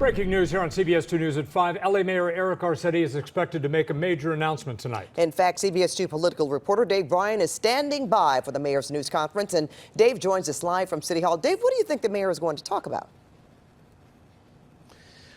Breaking news here on CBS2 News at 5. L.A. Mayor Eric Garcetti is expected to make a major announcement tonight. In fact, CBS2 political reporter Dave Bryan is standing by for the mayor's news conference. And Dave joins us live from City Hall. Dave, what do you think the mayor is going to talk about?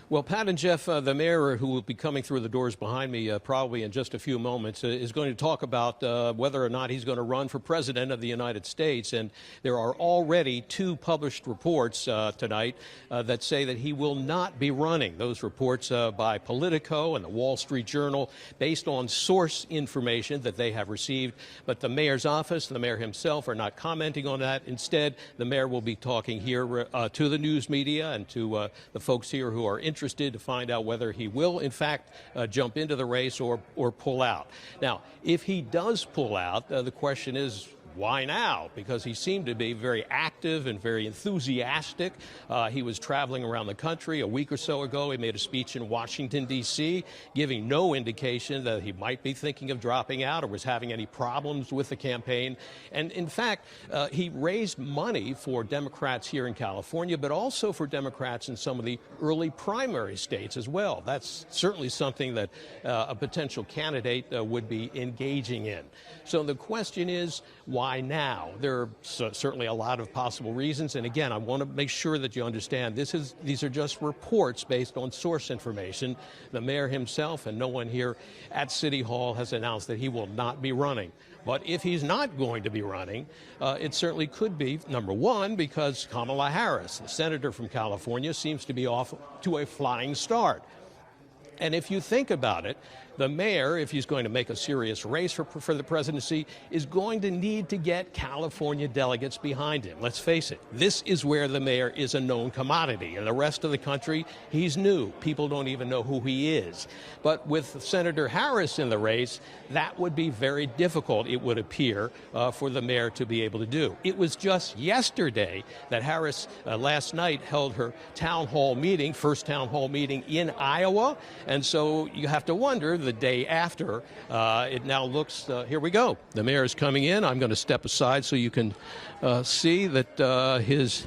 Well, Pat and Jeff, the mayor, who will be coming through the doors behind me probably in just a few moments, is going to talk about whether or not he's going to run for president of the United States. And there are already two published reports tonight that say that he will not be running. Those reports by Politico and the Wall Street Journal, based on source information that they have received. But the mayor's office, the mayor himself, are not commenting on that. Instead, the mayor will be talking here to the news media and to the folks here who are interested to find out whether he will, in fact, jump into the race or pull out. Now, if he does pull out, the question is, why now? Because he seemed to be very active and very enthusiastic. He was traveling around the country a week or so ago. He made a speech in Washington, D.C., giving no indication that he might be thinking of dropping out or was having any problems with the campaign. And in fact, he raised money for Democrats here in California, but also for Democrats in some of the early primary states as well. That's certainly something that a potential candidate would be engaging in. So the question is, why now? There are certainly a lot of possible reasons. And again, I want to make sure that you understand these are just reports based on source information. The mayor himself and no one here at City Hall has announced that he will not be running. But if he's not going to be running, it certainly could be, number one, because Kamala Harris, the senator from California, seems to be off to a flying start. And if you think about it, the mayor, if he's going to make a serious race for the presidency, is going to need to get California delegates behind him. Let's face it, this is where the mayor is a known commodity. In the rest of the country, he's new. People don't even know who he is. But with Senator Harris in the race, that would be very difficult, it would appear, for the mayor to be able to do. It was just yesterday that Harris, last night, held her town hall meeting, first town hall meeting in Iowa. And so you have to wonder, the day after, it now looks, here we go. The mayor is coming in. I'm going to step aside so you can see that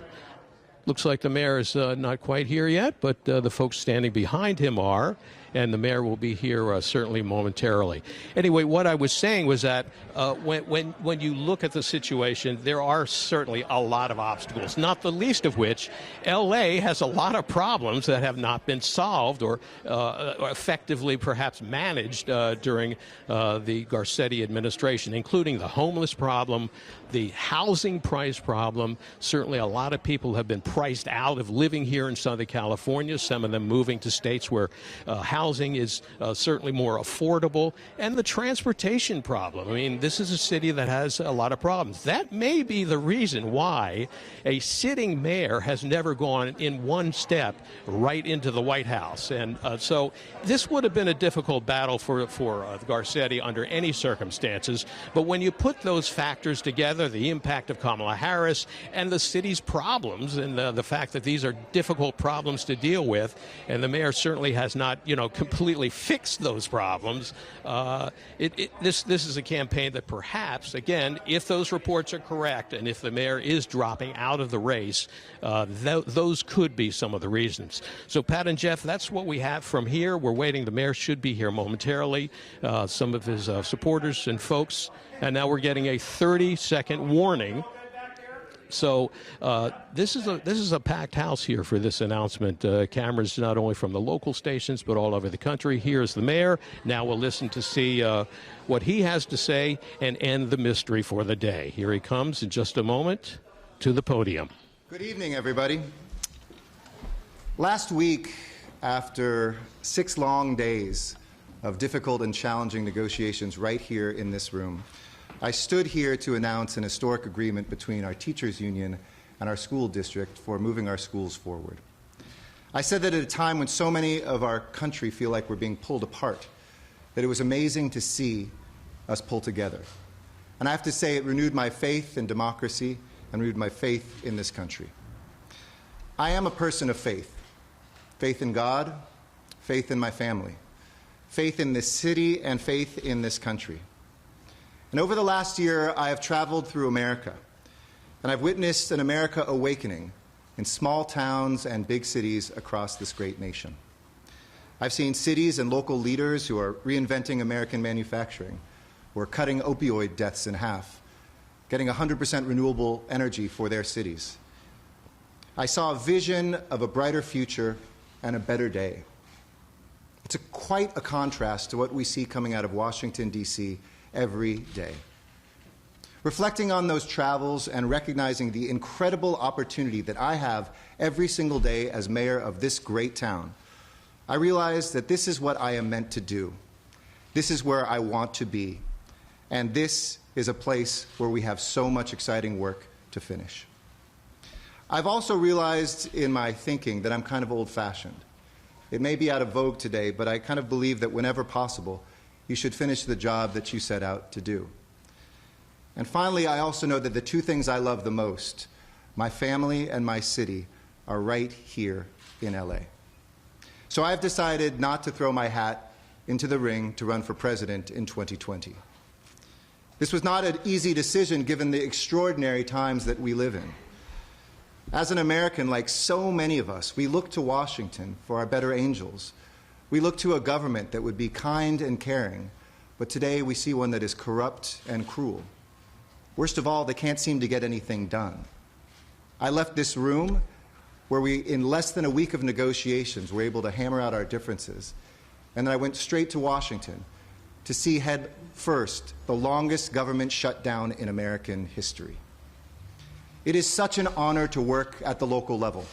looks like the mayor is not quite here yet, but the folks standing behind him are. And the mayor will be here certainly momentarily. Anyway, what I was saying was that when you look at the situation, there are certainly a lot of obstacles, not the least of which L.A. has a lot of problems that have not been solved or effectively perhaps managed during the Garcetti administration, including the homeless problem, the housing price problem. Certainly a lot of people have been priced out of living here in Southern California, some of them moving to states where housing is certainly more affordable, and the transportation problem. I mean, this is a city that has a lot of problems. That may be the reason why a sitting mayor has never gone in one step right into the White House. And so this would have been a difficult battle for Garcetti under any circumstances. But when you put those factors together, the impact of Kamala Harris and the city's problems and the fact that these are difficult problems to deal with, and the mayor certainly has not, completely fixed those problems. This is a campaign that perhaps, again, if those reports are correct and if the mayor is dropping out of the race, those could be some of the reasons. So, Pat and Jeff, that's what we have from here. We're waiting. The mayor should be here momentarily. Some of his supporters and folks. And now we're getting a 30-second warning. So this is a packed house here for this announcement. Cameras not only from the local stations but all over the country. Here's the mayor. Now we'll listen to see what he has to say and end the mystery for the day. Here he comes in just a moment to the podium. Good evening, everybody. Last week, after 6 long days of difficult and challenging negotiations right here in this room, I stood here to announce an historic agreement between our teachers union and our school district for moving our schools forward. I said that at a time when so many of our country feel like we're being pulled apart, that it was amazing to see us pull together. And I have to say it renewed my faith in democracy and renewed my faith in this country. I am a person of faith. Faith in God, faith in my family, faith in this city, and faith in this country. And over the last year, I have traveled through America, and I've witnessed an America awakening in small towns and big cities across this great nation. I've seen cities and local leaders who are reinventing American manufacturing, who are cutting opioid deaths in half, getting 100% renewable energy for their cities. I saw a vision of a brighter future and a better day. It's quite a contrast to what we see coming out of Washington, D.C. every day. Reflecting on those travels and recognizing the incredible opportunity that I have every single day as mayor of this great town, I realized that this is what I am meant to do. This is where I want to be. And this is a place where we have so much exciting work to finish. I've also realized in my thinking that I'm kind of old-fashioned. It may be out of vogue today, but I kind of believe that whenever possible, you should finish the job that you set out to do. And finally, I also know that the two things I love the most, my family and my city, are right here in L.A. So I've decided not to throw my hat into the ring to run for president in 2020. This was not an easy decision given the extraordinary times that we live in. As an American, like so many of us, we look to Washington for our better angels. We look to a government that would be kind and caring, but today we see one that is corrupt and cruel. Worst of all, they can't seem to get anything done. I left this room where we, in less than a week of negotiations, were able to hammer out our differences. And then I went straight to Washington to see head first the longest government shutdown in American history. It is such an honor to work at the local level,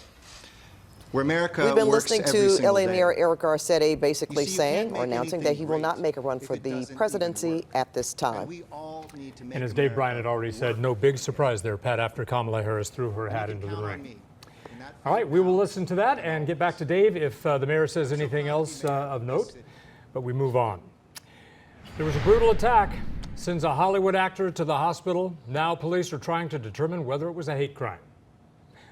where America We've been works listening every to single LA day. Mayor Eric Garcetti basically You see, you can't saying or make announcing that anything he will not great make a run if for it the doesn't even presidency work. at this And time. we all need to make And as Dave America Bryan had already said, no big surprise there, Pat, after Kamala Harris threw her hat into the count on ring. me. And that All right, we will listen to that and get back to Dave if the mayor says anything else of note, but we move on. There was a brutal attack, sends a Hollywood actor to the hospital. Now police are trying to determine whether it was a hate crime.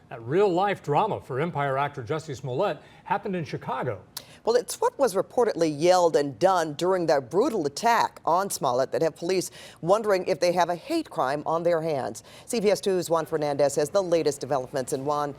That real-life drama for Empire actor Jussie Smollett happened in Chicago. Well, it's what was reportedly yelled and done during that brutal attack on Smollett that have police wondering if they have a hate crime on their hands. CBS2's Juan Fernandez has the latest developments. And Juan,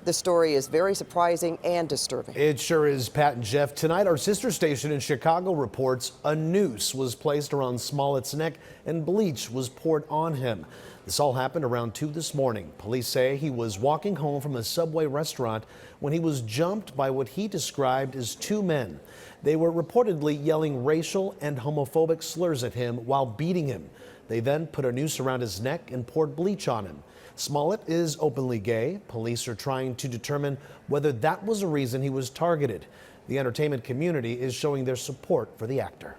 the story is very surprising and disturbing. It sure is, Pat and Jeff. Tonight, our sister station in Chicago reports a noose was placed around Smollett's neck and bleach was poured on him. This all happened around 2 this morning. Police say he was walking home from a Subway restaurant when he was jumped by what he described as two men. They were reportedly yelling racial and homophobic slurs at him while beating him. They then put a noose around his neck and poured bleach on him. Smollett is openly gay. Police are trying to determine whether that was a reason he was targeted. The entertainment community is showing their support for the actor.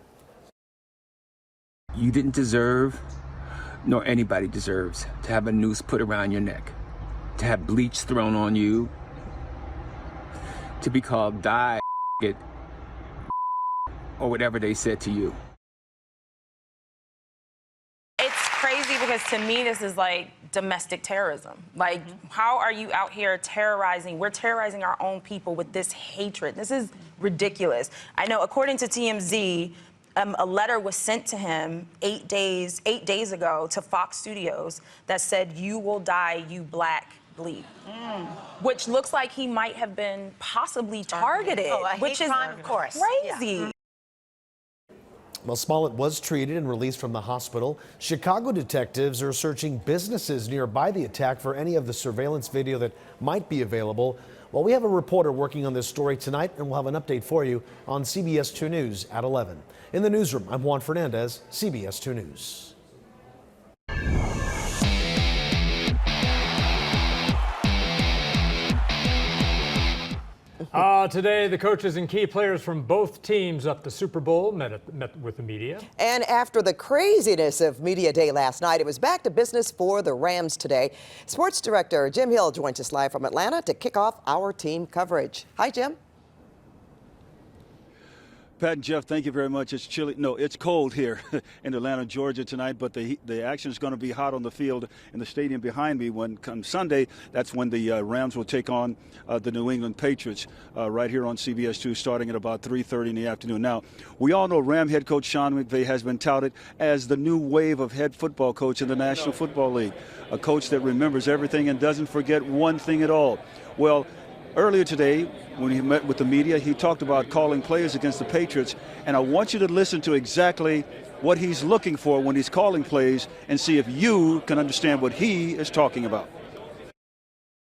You didn't deserve, nor anybody deserves, to have a noose put around your neck, to have bleach thrown on you, to be called die it, or whatever they said to you. It's crazy because to me this is like domestic terrorism. Like, how are you out here terrorizing? We're terrorizing our own people with this hatred. This is ridiculous. I know, according to TMZ, a letter was sent to him 8 days ago to Fox Studios that said, "You will die, you black bleep," which looks like he might have been possibly targeted, which is crime, of course. crazy. Yeah. Well, Smollett was treated and released from the hospital. Chicago detectives are searching businesses nearby the attack for any of the surveillance video that might be available. Well, we have a reporter working on this story tonight, and we'll have an update for you on CBS 2 News at 11. In the newsroom, I'm Juan Fernandez, CBS 2 News. Today, the coaches and key players from both teams up the Super Bowl met with the media. And after the craziness of Media Day last night, it was back to business for the Rams today. Sports director Jim Hill joins us live from Atlanta to kick off our team coverage. Hi, Jim. Pat and Jeff, thank you very much. It's chilly. No, it's cold here in Atlanta, Georgia tonight, but the action is going to be hot on the field in the stadium behind me. When come Sunday, that's when the Rams will take on the New England Patriots right here on CBS2 starting at about 3:30 in the afternoon. Now, we all know Ram head coach Sean McVay has been touted as the new wave of head football coach in the National Football League, a coach that remembers everything and doesn't forget one thing at all. Well, earlier today, when he met with the media, he talked about calling plays against the Patriots, and I want you to listen to exactly what he's looking for when he's calling plays and see if you can understand what he is talking about.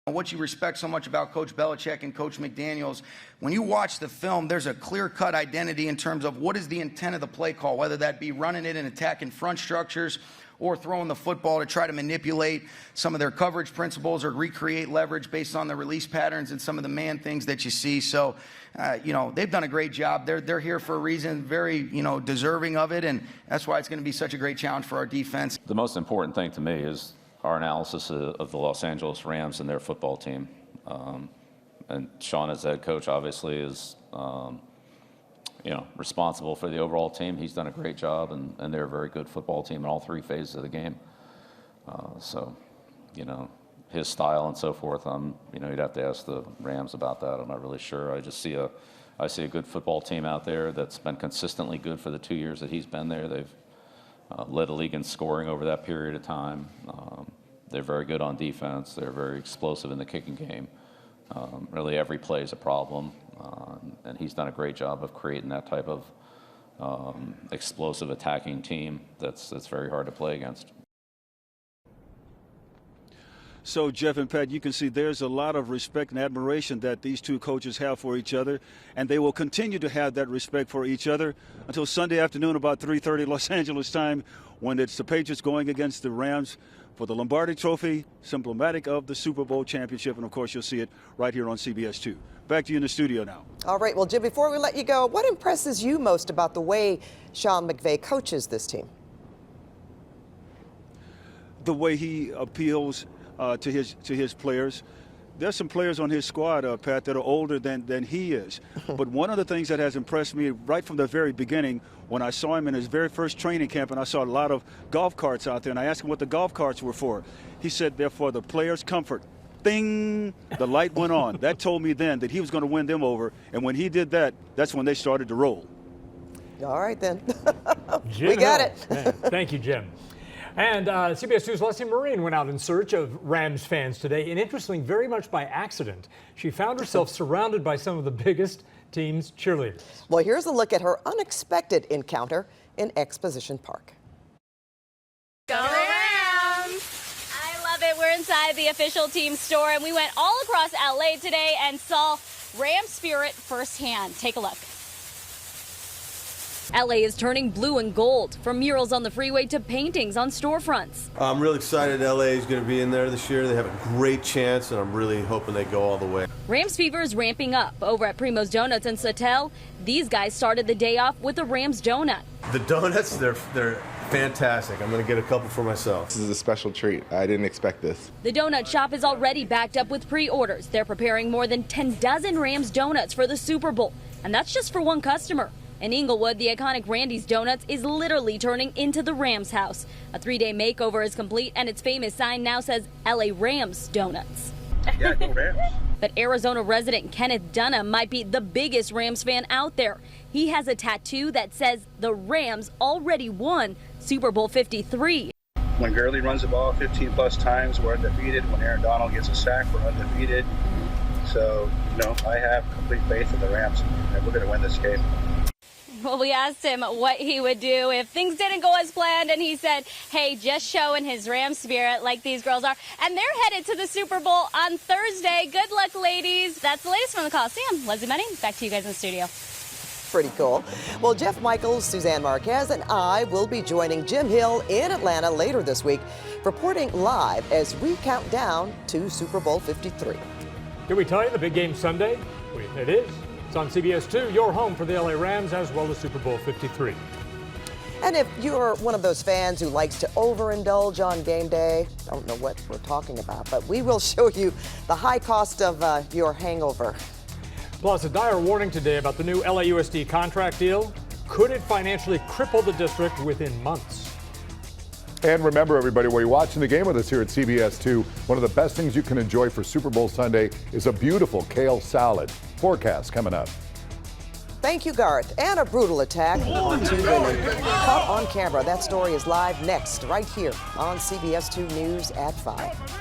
What you respect so much about Coach Belichick and Coach McDaniels, when you watch the film, there's a clear-cut identity in terms of what is the intent of the play call, whether that be running it and attacking front structures or throwing the football to try to manipulate some of their coverage principles or recreate leverage based on the release patterns and some of the man things that you see. So, they've done a great job. They're here for a reason, very, deserving of it, and that's why it's going to be such a great challenge for our defense. The most important thing to me is our analysis of the Los Angeles Rams and their football team. And Sean, as head coach, obviously is, responsible for the overall team. He's done a great job, and they're a very good football team in all three phases of the game. His style and so forth, you'd have to ask the Rams about that. I'm not really sure. I see a good football team out there that's been consistently good for the 2 years that he's been there. They've led the league in scoring over that period of time. They're very good on defense. They're very explosive in the kicking game. Really every play is a problem, and he's done a great job of creating that type of explosive attacking team that's very hard to play against. So, Jeff and Pat, you can see there's a lot of respect and admiration that these two coaches have for each other, and they will continue to have that respect for each other until Sunday afternoon about 3:30 Los Angeles time, when it's the Patriots going against the Rams for the Lombardi Trophy, symptomatic of the Super Bowl championship. And, of course, you'll see it right here on CBS2. Back to you in the studio now. All right. Well, Jim, before we let you go, what impresses you most about the way Sean McVay coaches this team? The way he appeals to his players. There's some players on his squad, Pat, that are older than he is. But one of the things that has impressed me right from the very beginning, when I saw him in his very first training camp and I saw a lot of golf carts out there, and I asked him what the golf carts were for. He said they're for the players' comfort. Ding! The light went on. That told me then that he was going to win them over. And when he did that, that's when they started to roll. All right, then. Jim we got Hill. it. Man, thank you, Jim. And CBS2's Leslie Marine went out in search of Rams fans today, and interestingly, very much by accident, she found herself surrounded by some of the biggest team's cheerleaders. Well, here's a look at her unexpected encounter in Exposition Park. Go Rams! I love it. We're inside the official team store, and we went all across L.A. today and saw Ram spirit firsthand. Take a look. L.A. is turning blue and gold, from murals on the freeway to paintings on storefronts. I'm really excited L.A. is going to be in there this year. They have a great chance, and I'm really hoping they go all the way. Rams fever is ramping up. Over at Primo's Donuts in Sotelo, these guys started the day off with a Rams donut. The donuts, they're fantastic. I'm going to get a couple for myself. This is a special treat. I didn't expect this. The donut shop is already backed up with pre-orders. They're preparing more than 10 dozen Rams donuts for the Super Bowl, and that's just for one customer. In Inglewood, the iconic Randy's Donuts is literally turning into the Rams house. A 3-day makeover is complete, and its famous sign now says LA Rams Donuts. Yeah, go Rams. But Arizona resident Kenneth Dunham might be the biggest Rams fan out there. He has a tattoo that says the Rams already won Super Bowl 53. When Gurley runs the ball 15-plus times, we're undefeated. When Aaron Donald gets a sack, we're undefeated. So, I have complete faith in the Rams, and we're going to win this game. Well, we asked him what he would do if things didn't go as planned, and he said, hey, just showing his Ram spirit like these girls are. And they're headed to the Super Bowl on Thursday. Good luck, ladies. That's the latest from the Coliseum. Leslie Money, back to you guys in the studio. Pretty cool. Well, Jeff Michaels, Suzanne Marquez, and I will be joining Jim Hill in Atlanta later this week, reporting live as we count down to Super Bowl 53. Did we tell you the big game Sunday? It is. It's on CBS2, your home for the LA Rams, as well as Super Bowl 53. And if you're one of those fans who likes to overindulge on game day, don't know what we're talking about, but we will show you the high cost of your hangover. Plus, a dire warning today about the new LAUSD contract deal. Could it financially cripple the district within months? And remember, everybody, while you're watching the game with us here at CBS2, one of the best things you can enjoy for Super Bowl Sunday is a beautiful kale salad. Forecast coming up. Thank you, Garth. And a brutal attack on two women caught on camera. That story is live next, right here on CBS2 News at 5.